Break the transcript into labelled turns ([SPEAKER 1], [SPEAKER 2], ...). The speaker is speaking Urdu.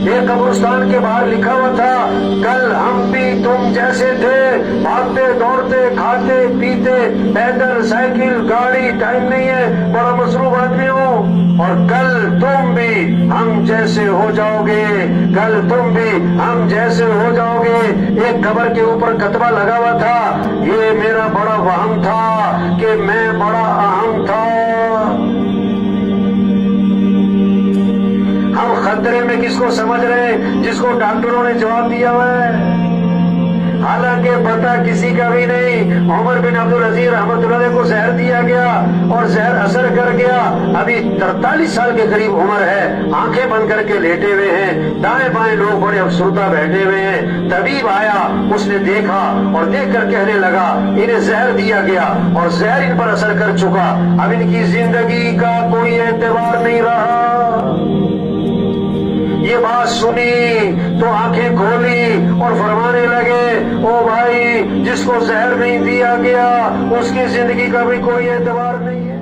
[SPEAKER 1] ایک قبرستان کے باہر لکھا ہوا تھا کل ہم بھی تم جیسے تھے، بھاگتے دوڑتے کھاتے پیتے، پیدل سائیکل گاڑی، ٹائم نہیں ہے، بڑا مصروف آدمی ہوں، اور کل تم بھی ہم جیسے ہو جاؤ گے، کل تم بھی ہم جیسے ہو جاؤ گے۔ ایک قبر کے اوپر کتبہ لگا ہوا تھا، یہ میرا بڑا وہم تھا کہ میں بڑا اہم تھا۔ ہم خطرے میں کس کو سمجھ رہے ہیں؟ جس کو ڈاکٹروں نے جواب دیا ہوا ہے، حالانکہ پتہ کسی کا بھی نہیں۔ عمر بن عبدالعزیز رحمۃ اللہ علیہ کو زہر دیا گیا اور زہر اثر کر گیا، ابھی 43 سال کے قریب عمر ہے، آنکھیں بند کر کے لیٹے ہوئے ہیں، دائیں بائیں لوگ بڑے افسردہ بیٹھے ہوئے ہیں۔ طبیب آیا، اس نے دیکھا اور دیکھ کر کہنے لگا انہیں زہر دیا گیا اور زہر ان پر اثر کر چکا، اب ان کی زندگی کا کوئی اعتبار نہیں رہا۔ یہ بات سنی تو آنکھیں کھولی اور فرمانے لگے او بھائی، جس کو زہر نہیں دیا گیا اس کی زندگی کا بھی کوئی اعتبار نہیں ہے۔